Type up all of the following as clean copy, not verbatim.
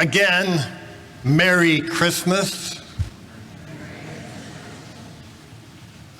Again, Merry Christmas.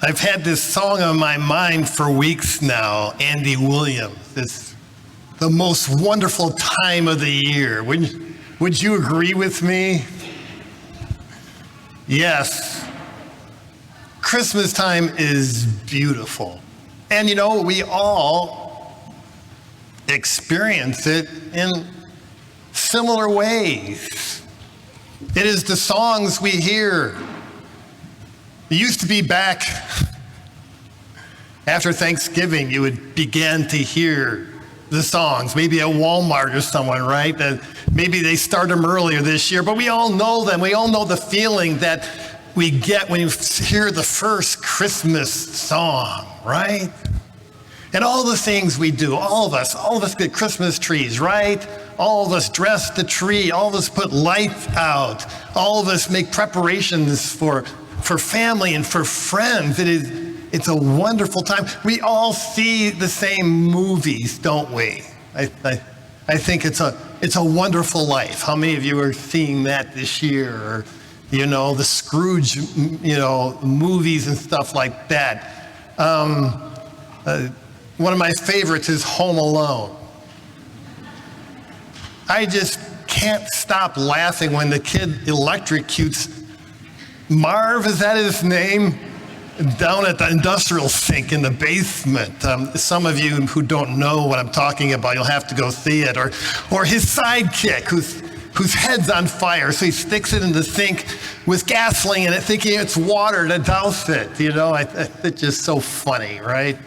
I've had this song on my mind for weeks now, Andy Williams. It's the most wonderful time of the year. Would you agree with me? Yes. Christmas time is beautiful. And you know, we all experience it in similar ways. It is the songs we hear. It used to be back after Thanksgiving, you would begin to hear the songs, maybe at Walmart or someone, right? That maybe they start them earlier this year, but we all know them. We all know the feeling that we get when you hear the first Christmas song, right? And all the things we do, all of us get Christmas trees, right? All of us dress the tree, all of us put lights out, all of us make preparations for family and for friends. It's a wonderful time. We all see the same movies, don't we? I think it's a wonderful life. How many of you are seeing that this year? Or, you know, the Scrooge, movies and stuff like that. One of my favorites is Home Alone. I just can't stop laughing when the kid electrocutes Marv, is that his name? Down at the industrial sink in the basement. Some of you who don't know what I'm talking about, you'll have to go see it. Or his sidekick, whose head's on fire, so he sticks it in the sink with gasoline in it, thinking it's water to douse it. You know, it's just so funny, right?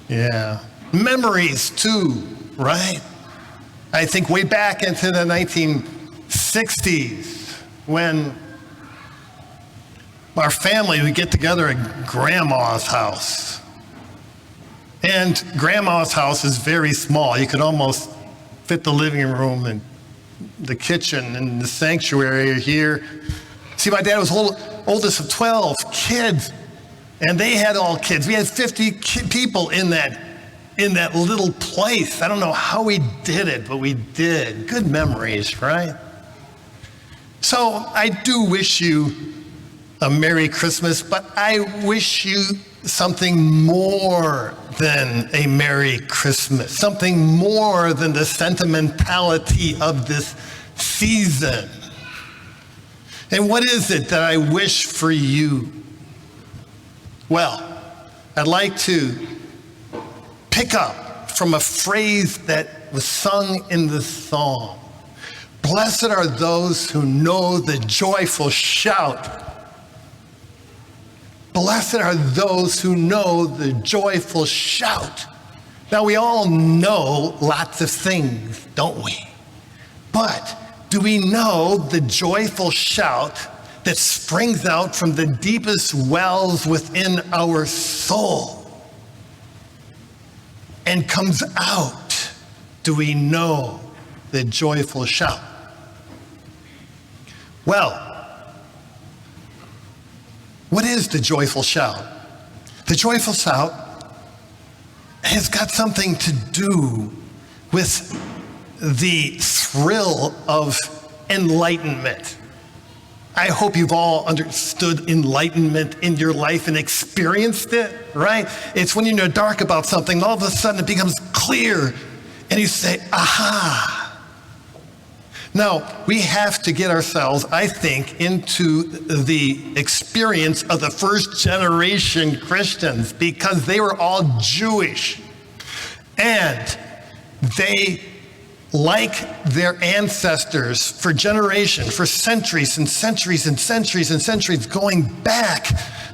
Yeah. Memories too, right? I think way back into the 1960s when our family would get together at Grandma's house. And Grandma's house is very small. You could almost fit the living room and the kitchen and the sanctuary here. See, my dad was oldest of 12 kids, and they had all kids. We had 50 people in that little place. I don't know how we did it, but we did. Good memories, right? So I do wish you a Merry Christmas, but I wish you something more than a Merry Christmas, something more than the sentimentality of this season. And what is it that I wish for you? Well, I'd like to pick up from a phrase that was sung in the song. Blessed are those who know the joyful shout. Blessed are those who know the joyful shout. Now, we all know lots of things, don't we? But do we know the joyful shout that springs out from the deepest wells within our soul and comes out? Do we know the joyful shout? Well, what is the joyful shout? The joyful shout has got something to do with the thrill of enlightenment. I hope you've all understood enlightenment in your life and experienced it, right? It's when you're in the dark about something, and all of a sudden it becomes clear, and you say, aha. Now, we have to get ourselves, I think, into the experience of the first generation Christians, because they were all Jewish. And they, like their ancestors, for generations, for centuries and centuries and centuries and centuries going back,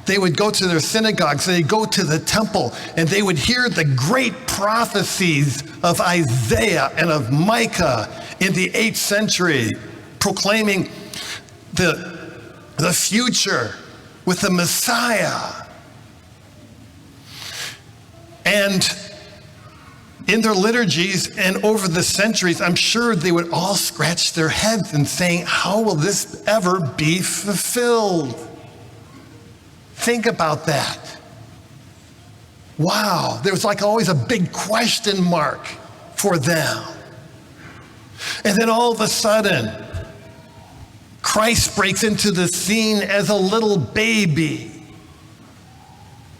they would go to their synagogues, they'd go to the temple, and they would hear the great prophecies of Isaiah and of Micah in the 8th century, proclaiming the future with the Messiah. And in their liturgies and over the centuries, I'm sure they would all scratch their heads and saying, how will this ever be fulfilled? Think about that. Wow, there was like always a big question mark for them. And then all of a sudden, Christ breaks into the scene as a little baby.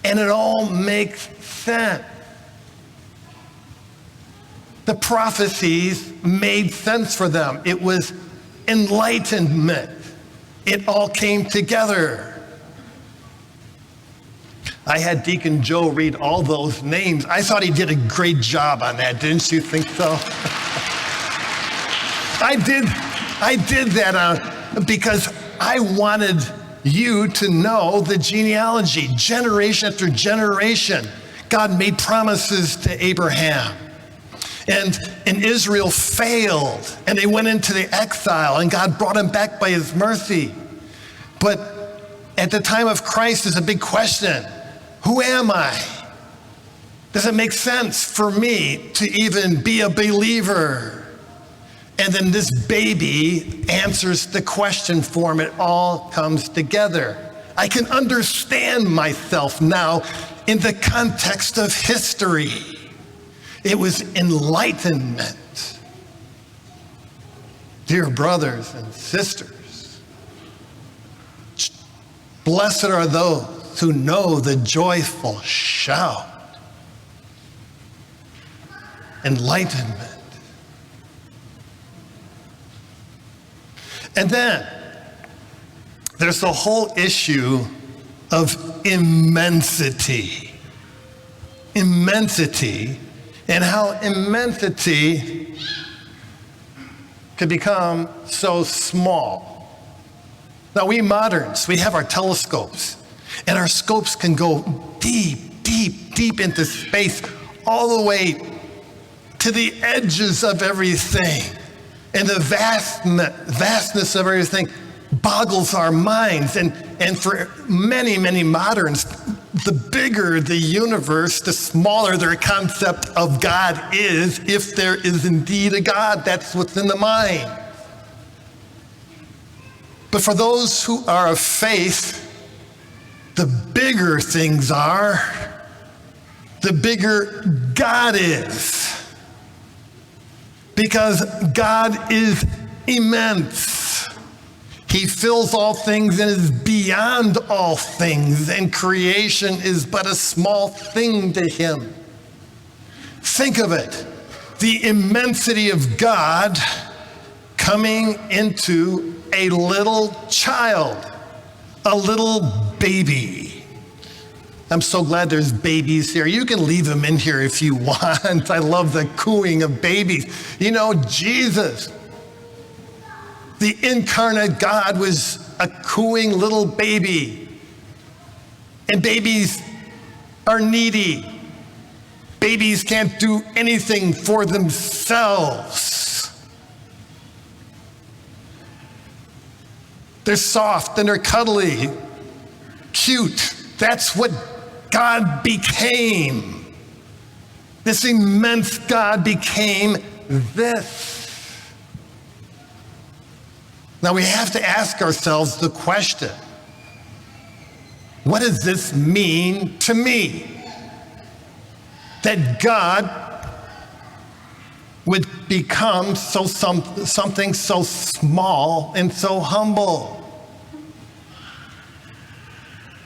And it all makes sense. The prophecies made sense for them. It was enlightenment. It all came together. I had Deacon Joe read all those names. I thought he did a great job on that. Didn't you think so? I did that because I wanted you to know the genealogy. Generation after generation, God made promises to Abraham. And Israel failed, and they went into the exile, and God brought them back by his mercy. But at the time of Christ, there's a big question. Who am I? Does it make sense for me to even be a believer? And then this baby answers the question for him. It all comes together. I can understand myself now in the context of history. It was enlightenment. Dear brothers and sisters, blessed are those who know the joyful shout. Enlightenment. And then there's the whole issue of immensity. Immensity, and how immensity could become so small. Now, we moderns, we have our telescopes, and our scopes can go deep, deep, deep into space, all the way to the edges of everything. And the vastness of everything boggles our minds. And for many, many moderns, the bigger the universe, the smaller their concept of God is, if there is indeed a God. That's what's in the mind. But for those who are of faith, the bigger things are, the bigger God is. Because God is immense. He fills all things and is beyond all things, and creation is but a small thing to him. Think of it, the immensity of God coming into a little child, a little baby. I'm so glad there's babies here. You can leave them in here if you want. I love the cooing of babies. You know, Jesus, the incarnate God, was a cooing little baby. And babies are needy. Babies can't do anything for themselves. They're soft and they're cuddly, cute. That's what God became. This immense God became this. Now we have to ask ourselves the question, what does this mean to me? That God would become something so small and so humble.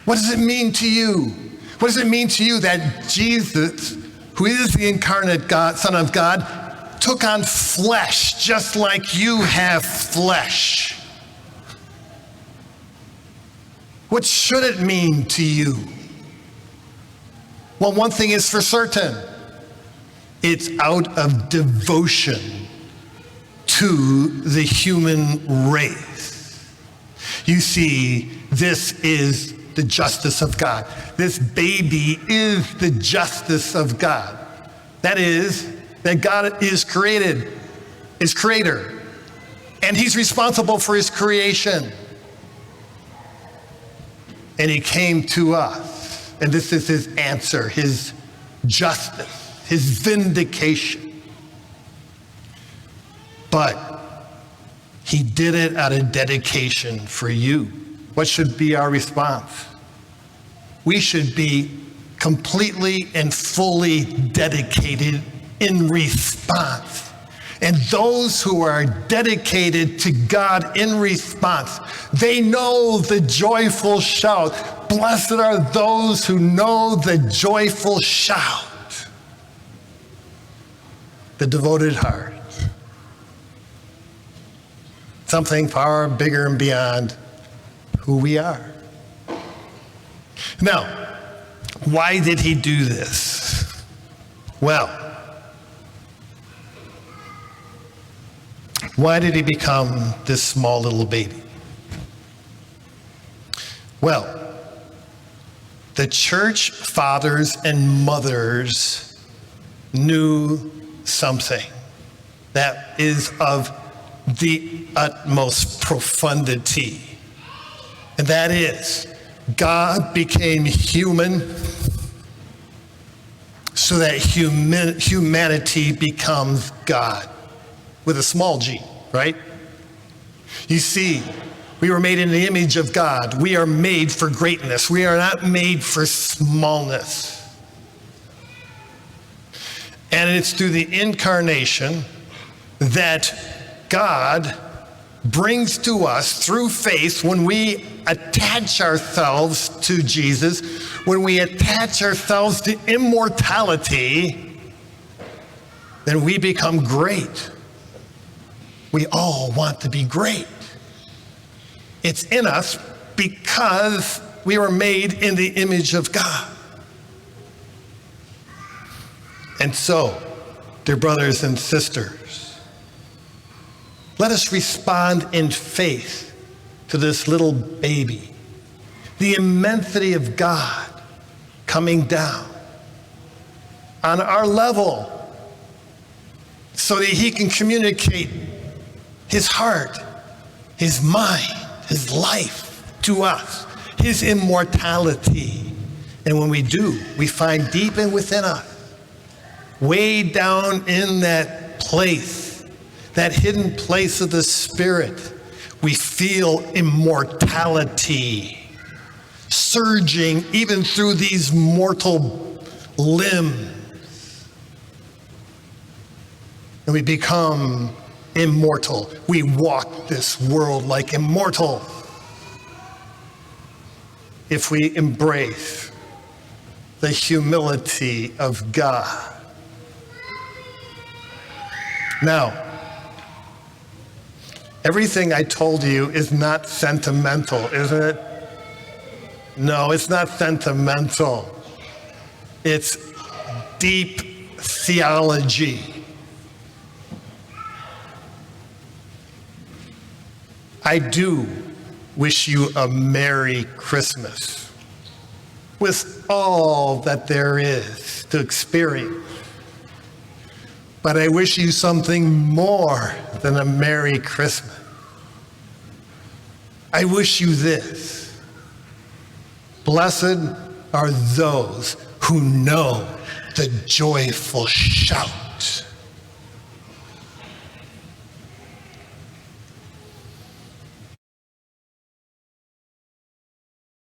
What does it mean to you? What does it mean to you that Jesus, who is the incarnate God, Son of God, took on flesh just like you have flesh? What should it mean to you? Well, one thing is for certain. It's out of devotion to the human race. You see, this is the justice of God. This baby is the justice of God. That is, that God is creator, and he's responsible for his creation. And he came to us, and this is his answer, his justice, his vindication. But he did it out of dedication for you. What should be our response? We should be completely and fully dedicated in response. And those who are dedicated to God in response, they know the joyful shout. Blessed are those who know the joyful shout. The devoted heart. Something far bigger and beyond who we are. Now, why did he do this? Well, why did he become this small little baby? Well, the church fathers and mothers knew something that is of the utmost profundity. And that is, God became human so that humanity becomes God. With a small g, right? You see, we were made in the image of God. We are made for greatness. We are not made for smallness. And it's through the incarnation that God brings to us through faith when we attach ourselves to Jesus, when we attach ourselves to immortality, then we become great. We all want to be great. It's in us because we were made in the image of God. And so, dear brothers and sisters, let us respond in faith to this little baby, the immensity of God coming down on our level so that he can communicate his heart, his mind, his life to us, his immortality. And when we do, we find deep in within us, way down in that place, that hidden place of the Spirit, we feel immortality surging even through these mortal limbs. And we become immortal. We walk this world like immortal if we embrace the humility of God. Now, everything I told you is not sentimental, isn't it? No, it's not sentimental. It's deep theology. I do wish you a Merry Christmas with all that there is to experience. But I wish you something more than a Merry Christmas. I wish you this. Blessed are those who know the joyful shout.